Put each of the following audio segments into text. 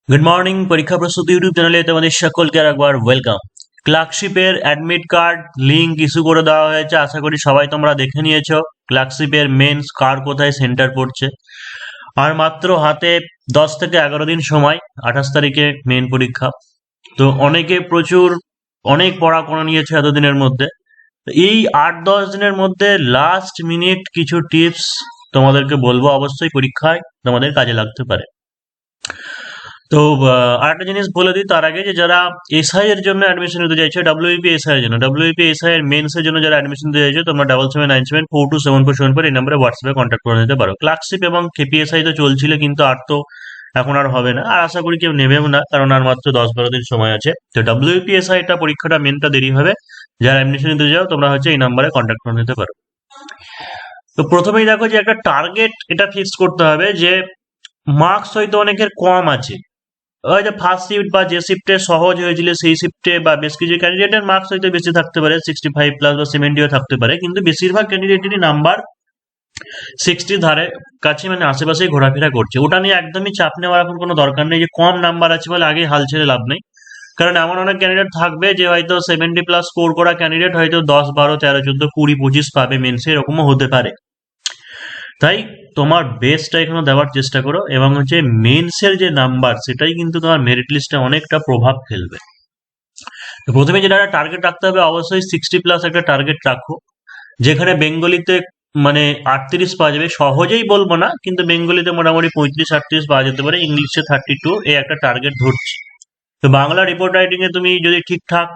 Good morning পরীক্ষা প্রস্তুতি YouTube চ্যানেলে তোমাদের সকলকে আর একবার ওয়েলকাম। ক্লার্কশিপের অ্যাডমিট কার্ড লিঙ্ক ইস্যু করে দেওয়া হয়েছে, আশা করি সবাই তোমরা দেখে নিয়েছো। ক্লার্কশিপের মেন্স কার কোথায় সেন্টার পড়ছে, আর মাত্র হাতে 10 থেকে 11 দিন সময়, 28 তারিখে মেন পরীক্ষা। তো অনেকে অনেক পড়া করে নিয়েছে এতদিনের মধ্যে। তো এই 8-10 দিনের মধ্যে লাস্ট মিনিট কিছু টিপস তোমাদেরকে বলবো, অবশ্যই পরীক্ষায় তোমাদের কাজে লাগতে পারে। তো আরেকটা জিনিস বলে দিই তার আগে, যে যারা এসআই এর জন্য অ্যাডমিশন নিতে চাইছো, ডাব্লিউবিপি এসআই এর জন্য, ডাব্লিউবিপি এসআই এর মেন্স এর জন্য যারা অ্যাডমিশন নিতে চাইছো, তোমরা 7797427474 এই নম্বরে হোয়াটসঅ্যাপে কন্ট্যাক্ট করে নিতে পারো। ক্লার্কশিপ এবং কেপিএসআই তো চলছিল, কিন্তু এখন আর হবে না, আর আশা করি কেউ নেবেও না, কারণ আর মাত্র 10-12 দিন সময় আছে। তো ডাব্লিউবিপি এসআই টা পরীক্ষাটা মেনটা দেরি হবে। যারা অ্যাডমিশন নিতে চাও তোমরা এই নাম্বারে কন্ট্যাক্ট করে নিতে পারো। তো প্রথমেই দেখো যে একটা টার্গেট এটা ফিক্স করতে হবে, যে মার্কস হয়তো অনেকের কম আছে, হয়তো ফার্স্ট শিফট বা যে শিফটে সহজ হয়েছিল সেই শিফটে, বা বেশ কিছু ক্যান্ডিডেটের মার্কস হয়তো বেশি থাকতে পারে, 65+ বা 70ও থাকতে পারে, কিন্তু বেশিরভাগ ক্যান্ডিডেটেরই নাম্বার 60 ধারে কাছে, মানে আশেপাশেই ঘোরাফেরা করছে। ওটা নিয়ে একদমই চাপ নেওয়ার এখন কোনো দরকার নেই, যে কম নাম্বার আছে বলে আগে হাল ছেড়ে লাভ নেই। কারণ এমন অনেক ক্যান্ডিডেট থাকবে যে হয়তো 70+ স্কোর করা ক্যান্ডিডেট হয়তো 10, 12, 13, 14, 20 পাবে মেন্সে, এরকমও হতে পারে। তাই তোমার বেস্টটা এখানে দেওয়ার চেষ্টা করো, এবং মেন্সের যে নাম্বার সেটাই কিন্তু তোমার মেরিট লিস্টে অনেকটা প্রভাব ফেলবে। তো প্রথমে যেটা টার্গেট রাখতে হবে, অবশ্যই 60+ একটা টার্গেট রাখো, যেখানে বেঙ্গলিতে মানে 38 পাওয়া যাবে, সহজেই বলবো না, কিন্তু বেঙ্গলিতে মোটামুটি 35-38 পাওয়া যেতে পারে, ইংলিশে 32, এই একটা টার্গেট ধরছি। তো বাংলা রিপোর্ট রাইটিং এ তুমি যদি ঠিকঠাক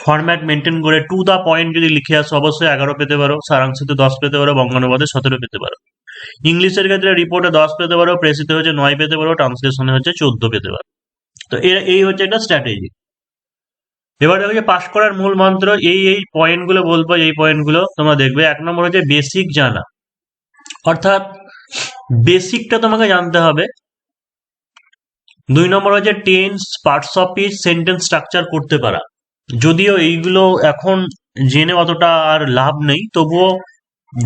ফরম্যাট মেনটেন করে টু দা পয়েন্ট যদি লিখে আসো, অবশ্যই 11 পেতে পারো, সারাংশিতে 10 পেতে পারো, বঙ্গানুবাদে 17 পেতে পারো। ইংলিশের ক্ষেত্রে রিপোর্টে 10 পেতে পারো, প্রেসিতে 9 পেতে পারো, ট্রান্সলেশনে 14 পেতে পারো। তো এই হচ্ছে একটা স্ট্র্যাটেজি। এবার দেখো যে পাস করার মূল মন্ত্র, এই পয়েন্টগুলো বলবো, এই পয়েন্টগুলো তোমরা দেখবে। 1 নম্বর হচ্ছে বেসিক জানা, অর্থাৎ বেসিকটা তোমাকে জানতে হবে। 2 নম্বর হচ্ছে tense, parts of speech, sentence structure করতে পারা। যদিও এইগুলো এখন জেনে অতটা আর লাভ নেই, তবুও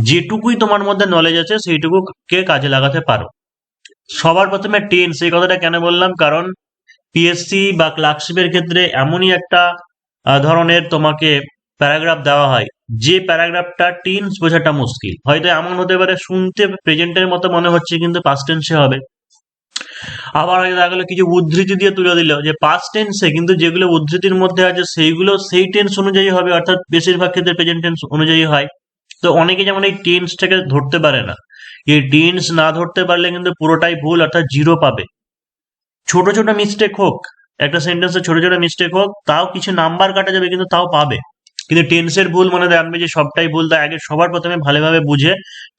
যেটুকুই তোমার মধ্যে নলেজ আছে সেইটুকুকে কাজে লাগাতে পারো। সবার প্রথমে টেন্স, এই কথাটা কেন বললাম, কারণ পিএসসি বা ক্লার্কশিপের ক্ষেত্রে এমনই একটা ধরনের তোমাকে প্যারাগ্রাফ দেওয়া হয়, যে প্যারাগ্রাফটা টেন্স বোঝাটা মুশকিল। হয়তো এমন হতে পারে শুনতে প্রেজেন্টের মতো মনে হচ্ছে, কিন্তু পাস্ট টেন্সে হবে। আবার হয়তো দেখা গেলো কিছু উদ্ধৃতি দিয়ে তুলে দিল যে পাস্ট টেন্সে, কিন্তু যেগুলো উদ্ধৃতির মধ্যে আছে সেইগুলো সেই টেন্স অনুযায়ী হবে, অর্থাৎ বেশিরভাগ ক্ষেত্রে প্রেজেন্ট টেন্স অনুযায়ী হয়। তো অনেকে যেমন এই টেন্সটাকে ধরতে পারে না, এই টেন্স না ধরতে পারলে কিন্তু পুরোটাই ভুল, অর্থাৎ 0 পাবে। ছোট ছোট মিস্টেক হোক, একটা সেন্টেন্সে ছোট ছোট মিস্টেক হোক, তাও কিছু নাম্বার কাটা যাবে, কিন্তু তাও পাবে। কিন্তু টেন্সের ভুল মনে রাখবে যে সবটাই ভুল, তাই আগে সবার প্রথমে ভালোভাবে বুঝে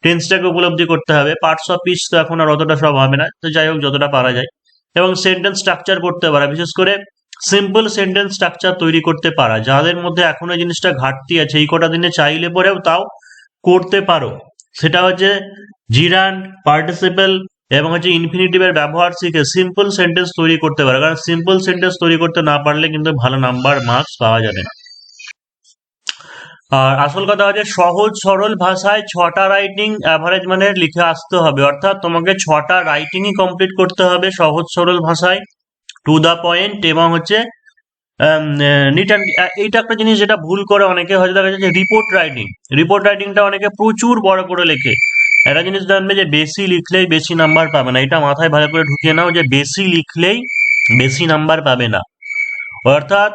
টেন্সটাকে উপলব্ধি করতে হবে। পার্টস অফ স্পিচ তো এখন আর অতটা সব হবে না, তো যাই হোক যতটা পারা যায়। এবং সেন্টেন্স স্ট্রাকচার করতে পারা, বিশেষ করে সিম্পল সেন্টেন্স স্ট্রাকচার তৈরি করতে পারা, যাদের মধ্যে এখনো এই জিনিসটা ঘাটতি আছে, এই কটা দিনে চাইলে পরেও তাও করতে পারো। সেটা হচ্ছে জিরান্ড, পার্টিসিপেল এবং ইনফিনিটিভের ব্যবহার শিখে সিম্পল সেন্টেন্স তৈরি করতে পারে, কারণ সিম্পল সেন্টেন্স তৈরি করতে না পারলে কিন্তু ভালো নাম্বার মার্কস পাওয়া যাবে না। আর আসল কথা হচ্ছে সহজ সরল ভাষায় 6টা রাইটিং অ্যাভারেজ মানের লিখে আসতে হবে, অর্থাৎ তোমাকে 6টা রাইটিংই কমপ্লিট করতে হবে সহজ সরল ভাষায়, টু দা পয়েন্ট, এবং নিট অ্যান্ড। এইটা একটা জিনিস যেটা ভুল করে অনেকে, হয়তো দেখা যাচ্ছে রিপোর্ট রাইটিংটা অনেকে প্রচুর বড় করে লেখে। একটা জিনিস জানবে যে বেশি লিখলেই বেশি নাম্বার পাবে না, এটা মাথায় ভালো করে ঢুকিয়ে নাও, যে বেশি লিখলেই বেশি নাম্বার পাবে না। অর্থাৎ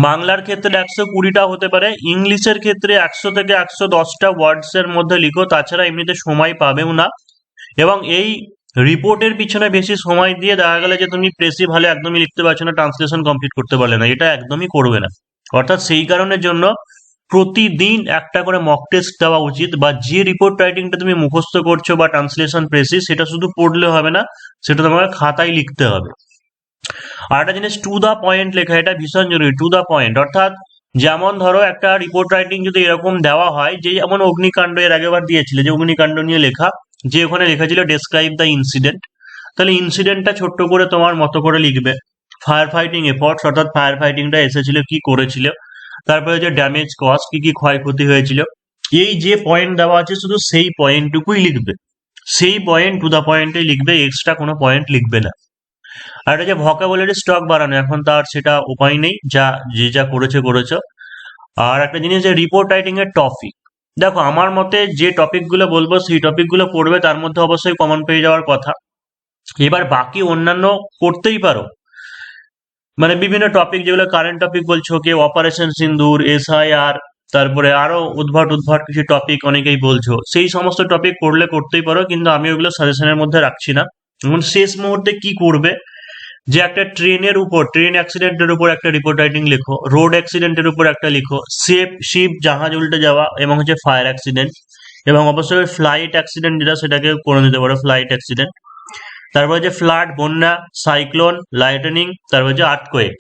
বাংলার ক্ষেত্রে 120টা হতে পারে, ইংলিশের ক্ষেত্রে 100 থেকে 110টা ওয়ার্ডস এর মধ্যে লিখো, তাছাড়া এমনিতে সময় পাবেও না। এবং এই রিপোর্টের পিছনে বেশি সময় দিয়ে দেখা গেলে যে তুমি প্রেসি ভালো একদমই লিখতে পারছো না, ট্রান্সলেশন কমপ্লিট করতে পারলে না, এটা একদমই করবে না। অর্থাৎ সেই কারণের জন্য প্রতিদিন একটা করে মক টেস্ট দেওয়া উচিত, বা যে রিপোর্ট রাইটিংটা তুমি মুখস্থ করছো বা ট্রান্সলেশন প্রেসি, সেটা শুধু পড়লে হবে না, সেটা তোমাকে খাতায় লিখতে হবে। আর একটা জিনিস, টু দা পয়েন্ট লেখা, এটা ভীষণ জরুরি। টু দা পয়েন্ট অর্থাৎ যেমন ধরো একটা রিপোর্ট রাইটিং যদি এরকম দেওয়া হয়, যে যেমন অগ্নিকাণ্ড এর আগেবার দিয়েছিল, যে অগ্নিকাণ্ড নিয়ে লেখা, যে ওখানে লেখা ছিল ডেসক্রাইব দ্য ইনসিডেন্ট, তাহলে ইনসিডেন্টটা ছোট্ট করে তোমার মতো করে লিখবে। ফায়ার ফাইটিং এফর্টস, অর্থাৎ ফায়ার ফাইটিংটা এসেছিল, কি করেছিল, তারপরে যে ড্যামেজ কস্ট, কি কি ক্ষয়ক্ষতি হয়েছিল, এই যে পয়েন্ট দেওয়া আছে শুধু সেই পয়েন্টটুকুই লিখবে, সেই পয়েন্ট টু দা পয়েন্টে লিখবে, এক্সট্রা কোনো পয়েন্ট লিখবে না। আর এটা যে ভোকাবুলারি স্টক বাড়ানো, এখন তার সেটা উপায় নেই, যা যে যা করেছে করেছো। আর একটা জিনিস যে রিপোর্ট রাইটিং এর টপিক, দেখো আমার মতে যে টপিক গুলো বলবো সেই টপিক গুলো পড়বে, তার মধ্যে অবশ্যই কমন পেয়ে যাওয়ার কথা। এবার বাকি অন্যান্য করতেই পারো, মানে বিভিন্ন টপিক যেগুলো কারেন্ট টপিক বলছো, কেউ অপারেশন সিন্দুর, SIR, তারপরে আরো উদ্ভট উদ্ভট কিছু টপিক অনেকেই বলছো, সেই সমস্ত টপিক পড়লে করতেই পারো, কিন্তু আমি ওগুলো সাজেশনের মধ্যে রাখছি না। এখন শেষ মুহূর্তে কি করবে, যে একটা ট্রেনের উপর, ট্রেন অ্যাক্সিডেন্টের উপর একটা রিপোর্ট রাইটিং লেখো, রোড অ্যাক্সিডেন্টের উপর একটা লিখো, শিপ জাহাজ উল্টে যাওয়া, এবং হচ্ছে ফায়ার অ্যাক্সিডেন্ট, এবং অবশ্যই ফ্লাইট অ্যাক্সিডেন্ট যেটা সেটাকে করে নিতে পারো ফ্লাইট অ্যাক্সিডেন্ট। তারপর যে ফ্লাড, বন্যা, সাইক্লোন, লাইটনিং, তারপর যে আর্থকোয়েক,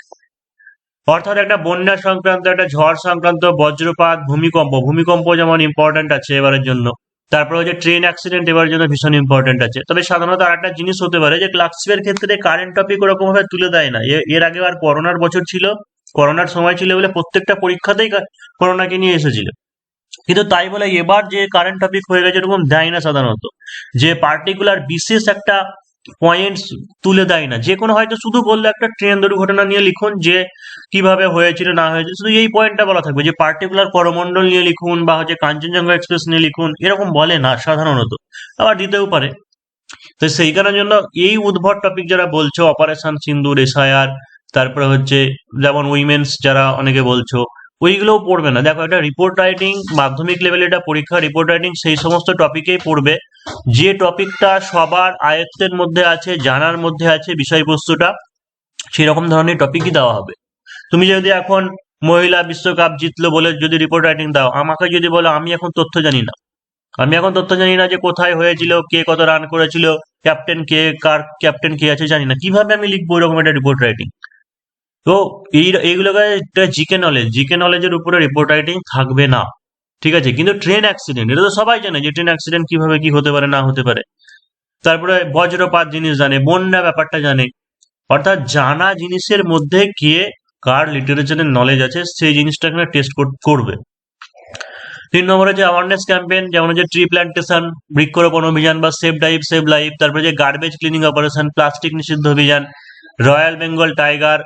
অর্থাৎ একটা বন্যা সংক্রান্ত, একটা ঝড় সংক্রান্ত, বজ্রপাত, ভূমিকম্প, ভূমিকম্প যেমন ইম্পর্টেন্ট আছে এবারের জন্য। তারপরে হচ্ছে ট্রেন অ্যাক্সিডেন্ট এবারের জন্য ভীষণ ইম্পর্টেন্ট আছে। তবে সাধারণত আর একটা জিনিস হতে পারে যে ক্লার্কশিপের ক্ষেত্রে কারেন্ট টপিক ওরকম ভাবে তুলে দেয় না। এর আগে আর করোনার বছর ছিল, করোনার সময় ছিল বলে প্রত্যেকটা পরীক্ষাতেই করোনাকে নিয়ে এসেছিল, কিন্তু তাই বলে এবার যে কারেন্ট টপিক হয়ে গেছে এরকম দেয় না সাধারণত, যে পার্টিকুলার বিশেষ একটা পয়েন্টস তুলে দেয় না। যে কোনো হয়তো শুধু বললে একটা ট্রেন দুর্ঘটনা নিয়ে লিখুন, যে কিভাবে হয়েছিল না হয়েছিল, শুধু এই পয়েন্টটা বলা থাকবে, যে পার্টিকুলার করমণ্ডল নিয়ে লিখুন বা হচ্ছে কাঞ্চনজঙ্ঘা এক্সপ্রেস নিয়ে লিখুন, এরকম বলে না সাধারণত, আবার দিতেও পারে। তো সেই কারণের জন্য এই উদ্ভট টপিক যারা বলছো, অপারেশন সিন্দুর, SIR, তারপরে হচ্ছে যেমন উইমেন্স যারা অনেকে বলছো, ওইগুলোও পড়বে না। দেখো, এটা রিপোর্ট রাইটিং মাধ্যমিক লেভেলে, এটা পরীক্ষা, রিপোর্ট রাইটিং সেই সমস্ত টপিকেই পড়বে যে টপিকটা সবার আয়ত্তের মধ্যে আছে, জানার মধ্যে আছে বিষয়বস্তুটা, সেরকম ধরনের টপিকই দেওয়া হবে। তুমি যদি এখন মহিলা বিশ্বকাপ জিতলো বলে যদি রিপোর্ট রাইটিং দাও, আমাকে যদি বলো আমি এখন তথ্য জানি না, আমি এখন তথ্য জানি না যে কোথায় হয়েছিল, কে কত রান করেছিল, ক্যাপ্টেন কে, কার ক্যাপ্টেন কে আছে জানি না, কিভাবে আমি লিখবো এরকম একটা রিপোর্ট রাইটিং? তো এইগুলোকে জিকে নলেজ, জিকে নলেজের উপরে রিপোর্ট রাইটিং থাকবে না, ঠিক আছে? কিন্তু ট্রেন অ্যাক্সিডেন্ট এটা তো সবাই জানে, যে ট্রেন অ্যাক্সিডেন্ট কিভাবে কি হতে পারে না হতে পারে। তারপরে বজ্রপাত জিনিস জানে, বন্যা ব্যাপারটা জানে, অর্থাৎ জানা জিনিসের মধ্যে কে কার লিটারেচারের নলেজ আছে সেই জিনিসটা এখানে টেস্ট করবে। 3 নম্বরে যে অ্যাওয়ারনেস ক্যাম্পেইন, যেমন হচ্ছে ট্রি প্ল্যান্টেশন, বৃক্ষরোপণ অভিযান বা সেভ ডাইভ সেভ লাইফ, তারপরে যে গার্বেজ ক্লিনিং অপারেশন, প্লাস্টিক নিষিদ্ধ অভিযান, রয়্যাল বেঙ্গল টাইগার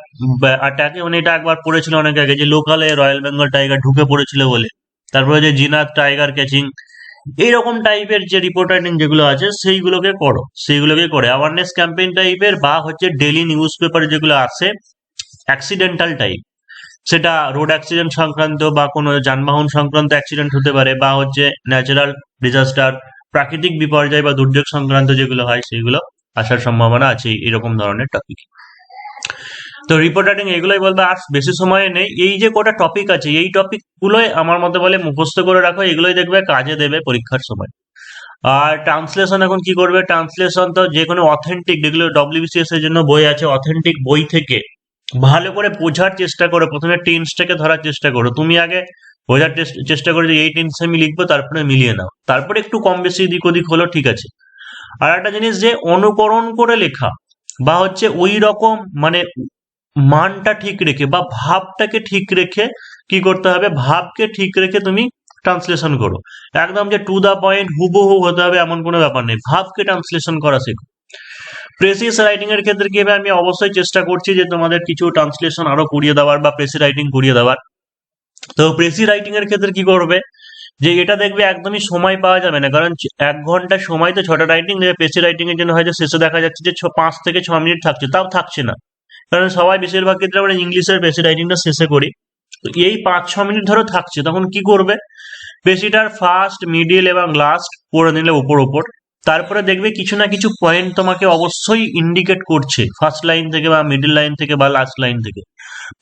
অ্যাটাক, মানে এটা একবার পড়েছিল অনেক আগে, যে লোকালে রয়্যাল বেঙ্গল টাইগার ঢুকে পড়েছিল বলে। তারপরে যে জিনাত টাইগার ক্যাচিং, এইরকম টাইপের যে রিপোর্ট রাইটিং যেগুলো আছে সেইগুলোকে করো, সেইগুলোকে করে অ্যাওয়ারনেস ক্যাম্পেইন টাইপের, বা হচ্ছে ডেলি নিউজ পেপার যেগুলো আছে অ্যাক্সিডেন্টাল টাইপ, সেটা রোড অ্যাক্সিডেন্ট সংক্রান্ত বা কোনো যানবাহন সংক্রান্ত অ্যাক্সিডেন্ট হতে পারে, বা হচ্ছে ন্যাচারাল ডিজাস্টার, প্রাকৃতিক বিপর্যয় বা দুর্যোগ সংক্রান্ত যেগুলো হয় সেগুলো আসার সম্ভাবনা আছে এরকম ধরনের টপিক। তো রিপোর্ট রাইটিং এগুলোই বলবো, আর বেশি সময় নেই। এই যে কটা টপিক আছে এই টপিক গুলোই আমার মতে বলে মুখস্থ করে রাখো, এগুলোই দেখবে কাজে দেবে পরীক্ষার সময়। আর ট্রান্সলেশন এখন কি করবে, ট্রান্সলেশন তো যে কোনো অথেন্টিক, যেগুলো WBCS এর জন্য বই আছে, অথেন্টিক বই থেকে ভালো করে বোঝার চেষ্টা করো, প্রথমে টেন্সটাকে ধরার চেষ্টা করো, তুমি আগে বোঝার চেষ্টা করো যে এই টেন্সে আমি লিখবো, তারপরে মিলিয়ে নাও, তারপরে একটু কম বেশি দিক ওদিক হলো ঠিক আছে। আর একটা জিনিস, যে অনুকরণ করে লেখা, বা হচ্ছে ওই রকম মানে মানটা ঠিক রেখে বা ভাবটাকে ঠিক রেখে কি করতে হবে, ভাবকে ঠিক রেখে তুমি ট্রান্সলেশন করো। একদম যে টু দা পয়েন্ট হুবহু হতে হবে এমন কোনো ব্যাপার নেই, ভাবকে ট্রান্সলেশন করা শেখো। প্রেসিস রাইটিং এর ক্ষেত্রে কি হবে, আমি অবশ্যই চেষ্টা করছি যে তোমাদের কিছু ট্রান্সলেশন আরো করিয়ে দেওয়ার বা প্রেসি রাইটিং করিয়ে দেওয়ার। তো প্রেসি রাইটিং এর ক্ষেত্রে কি করবে, যে এটা দেখবে একদমই সময় পাওয়া যাবে না, কারণ 1 ঘন্টা সময় তো 6টা রাইটিং দেবে, প্রেসি রাইটিং এর জন্য হয়তো শেষে দেখা যাচ্ছে যে 5 থেকে 6 মিনিট থাকছে, তাও থাকছে না, কারণ সবাই বেশিরভাগ ক্ষেত্রে আমরা ইংলিশের প্রেসি রাইটিংটা শেষে করি। তো এই 5-6 মিনিট ধরে থাকছে, তখন কি করবে, প্রেসিটার ফার্স্ট, মিডিল এবং লাস্ট পড়ে নিলে উপর উপর, তারপরে দেখবে কিছু না কিছু পয়েন্ট তোমাকে অবশ্যই ইন্ডিকেট করছে ফার্স্ট লাইন থেকে বা মিডিল লাইন থেকে বা লাস্ট লাইন থেকে,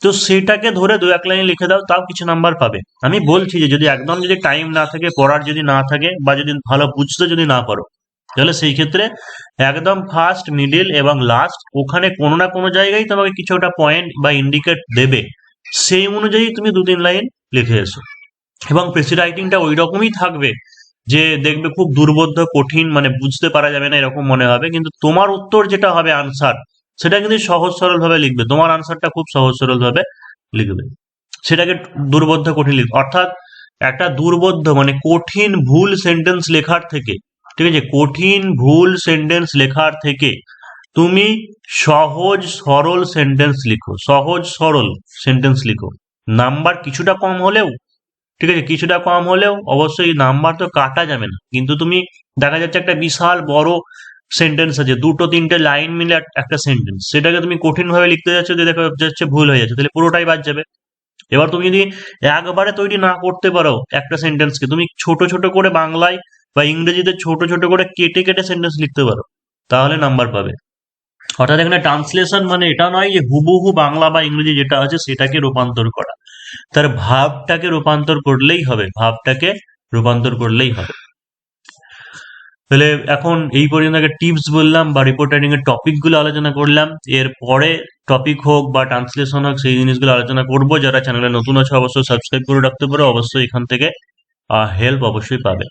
তো সেটাকে ধরে 2-1 লাইন লিখে দাও, তাও কিছু নাম্বার পাবে। আমি বলছি যে যদি একদম যদি টাইম না থাকে, পড়ার যদি না থাকে, বা যদি ভালো বুঝতে যদি না পারো, তাহলে সেই ক্ষেত্রে একদম ফার্স্ট, মিডিল এবং লাস্ট, ওখানে কোনো না কোনো জায়গায় তোমাকে কিছু একটা পয়েন্ট বা ইন্ডিকেট দেবে, সেই অনুযায়ী তুমি 2-3 লাইন লিখে এসো। এবং প্রেসি রাইটিংটা ওই রকমই থাকবে যে দেখবে খুব দুর্বোধ্য, কঠিন, মানে বুঝতে পারা যাবে না এরকম মনে হবে, কিন্তু তোমার উত্তর যেটা হবে আনসার, সেটা কিন্তু সহজ সরল ভাবে লিখবে, তোমার আনসারটা খুব সহজ সরল ভাবে লিখবে, সেটাকে দুর্বোধ্য কঠিন লিখবে। অর্থাৎ একটা দুর্বোধ্য মানে কঠিন ভুল সেন্টেন্স লেখার থেকে, ঠিক আছে, কঠিন ভুল সেন্টেন্স লেখার থেকে তুমি সহজ সরল সেন্টেন্স লিখো, সহজ সরল সেন্টেন্স লিখো। নাম্বার কিছুটা কম হলেও, ঠিক আছে, কিছুটা কম হলেও অবশ্যই নাম্বার তো কাটা যাবে না, কিন্তু তুমি দেখা যাচ্ছে একটা বিশাল বড় সেন্টেন্স আছে, দুটো তিনটে লাইন মিলে একটা সেন্টেন্স, সেটাকে তুমি কঠিন ভাবে লিখতে যাচ্ছ, যে দেখা যাচ্ছে ভুল হয়ে যাচ্ছে, তাহলে পুরোটাই বাদ যাবে। এবার তুমি যদি একবারে তৈরি না করতে পারো একটা সেন্টেন্সকে, তুমি ছোট ছোট করে বাংলায় বা ইংরেজিতে ছোট ছোট করে কেটে কেটে সেন্টেন্স লিখতে পারো, তাহলে নাম্বার পাবে। অর্থাৎ এখানে ট্রান্সলেশন মানে এটা নয় যে হুবহু বাংলা বা ইংরেজি যেটা আছে সেটাকে রূপান্তর করা, তার ভাবটাকে রূপান্তর করলেই হবে, ভাবটাকে রূপান্তর করলেই হবে। তাহলে এখন এই পর্যন্ত একটা টিপস বললাম বা রিপোর্ট রাইটিং এর টপিক গুলো আলোচনা করলাম, এর পরে টপিক হোক বা ট্রান্সলেশন হোক সেই জিনিসগুলো আলোচনা করবো। যারা চ্যানেলে নতুন আছে অবশ্যই সাবস্ক্রাইব করে রাখতে পারো, অবশ্যই এখান থেকে হেল্প অবশ্যই পাবে।